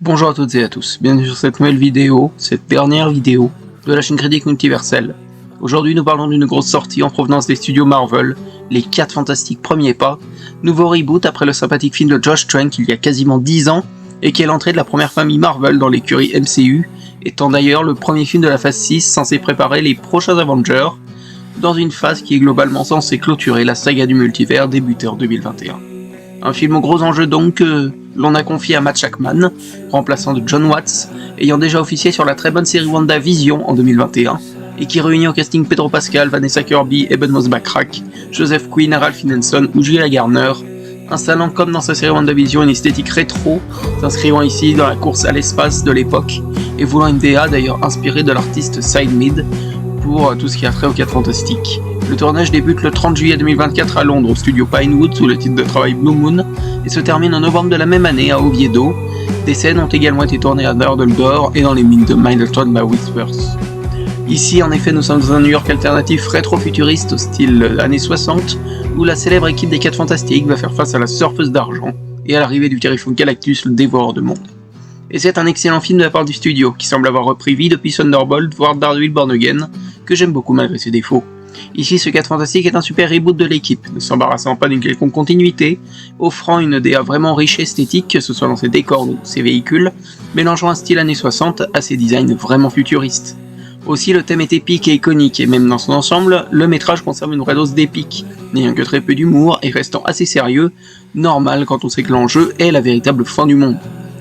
Bonjour à toutes et à tous, bienvenue sur cette nouvelle vidéo, cette dernière vidéo de la chaîne Critique Multiverselle. Aujourd'hui nous parlons d'une grosse sortie en provenance des studios Marvel, les 4 Fantastiques Premiers Pas, nouveau reboot après le sympathique film de Josh Trank il y a quasiment 10 ans, et qui est l'entrée de la première famille Marvel dans l'écurie MCU, étant d'ailleurs le premier film de la phase 6 censé préparer les prochains Avengers, dans une phase qui est globalement censée clôturer la saga du multivers débutée en 2021. Un film aux gros enjeux donc que l'on a confié à Matt Shakman, remplaçant de John Watts, ayant déjà officié sur la très bonne série WandaVision en 2021, et qui réunit au casting Pedro Pascal, Vanessa Kirby, Eben Moss-Backrack, Joseph Quinn, Ralph Ineson ou Julia Garner, installant comme dans sa série WandaVision une esthétique rétro, s'inscrivant ici dans la course à l'espace de l'époque, et voulant une DA d'ailleurs inspirée de l'artiste Syd Mead, pour tout ce qui a trait aux 4 Fantastiques. Le tournage débute le 30 juillet 2024 à Londres au studio Pinewood sous le titre de travail Blue Moon et se termine en novembre de la même année à Oviedo. Des scènes ont également été tournées à Durdledore et dans les mines de Middleton by Whispers. Ici en effet nous sommes dans un New York alternatif rétro-futuriste au style années 60 où la célèbre équipe des 4 Fantastiques va faire face à la surfeuse d'argent et à l'arrivée du terrifiant Galactus, le dévoreur de monde. Et c'est un excellent film de la part du studio, qui semble avoir repris vie depuis Thunderbolt, voire Daredevil Born Again, que j'aime beaucoup malgré ses défauts. Ici, ce 4 Fantastique est un super reboot de l'équipe, ne s'embarrassant pas d'une quelconque continuité, offrant une DA vraiment riche et esthétique, que ce soit dans ses décors ou ses véhicules, mélangeant un style années 60 à ses designs vraiment futuristes. Aussi, le thème est épique et iconique, et même dans son ensemble, le métrage conserve une vraie dose d'épique, n'ayant que très peu d'humour et restant assez sérieux, normal quand on sait que l'enjeu est la véritable fin du monde.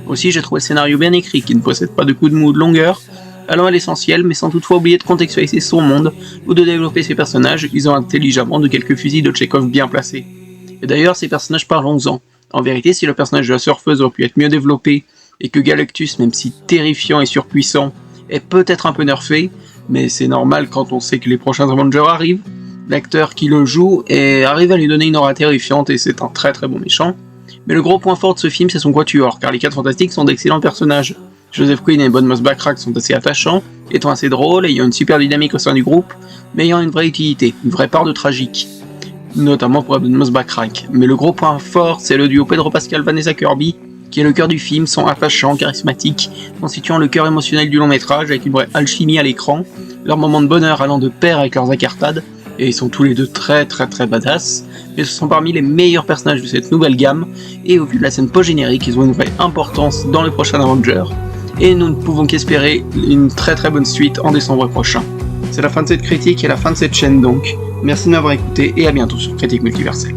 Aussi, j'ai trouvé le scénario bien écrit, qui ne possède pas de coups de mou ou de longueur, allant à l'essentiel, mais sans toutefois oublier de contextualiser son monde, ou de développer ses personnages, usant intelligemment de quelques fusils de Tchekhov bien placés. Et d'ailleurs, ces personnages parlons-en. En vérité, si le personnage de la surfeuse aurait pu être mieux développé, et que Galactus, même si terrifiant et surpuissant, est peut-être un peu nerfé, mais c'est normal quand on sait que les prochains Avengers arrivent, l'acteur qui le joue arrive à lui donner une aura terrifiante et c'est un très très bon méchant. Mais le gros point fort de ce film, c'est son quatuor, car les 4 Fantastiques sont d'excellents personnages. Joseph Quinn et Eben Moss-Backrack sont assez attachants, étant assez drôles, ayant une super dynamique au sein du groupe, mais ayant une vraie utilité, une vraie part de tragique, notamment pour Eben Moss-Backrack. Mais le gros point fort, c'est le duo Pedro Pascal-Vanessa Kirby, qui est le cœur du film, sont attachants, charismatiques, constituant le cœur émotionnel du long métrage, avec une vraie alchimie à l'écran, leurs moments de bonheur allant de pair avec leurs incartades, et ils sont tous les deux très badass, mais ce sont parmi les meilleurs personnages de cette nouvelle gamme, et au vu de la scène post-générique, ils ont une vraie importance dans le prochain Avenger, et nous ne pouvons qu'espérer une très bonne suite en décembre prochain. C'est la fin de cette critique et la fin de cette chaîne donc, merci de m'avoir écouté et à bientôt sur Critique Multiverselle.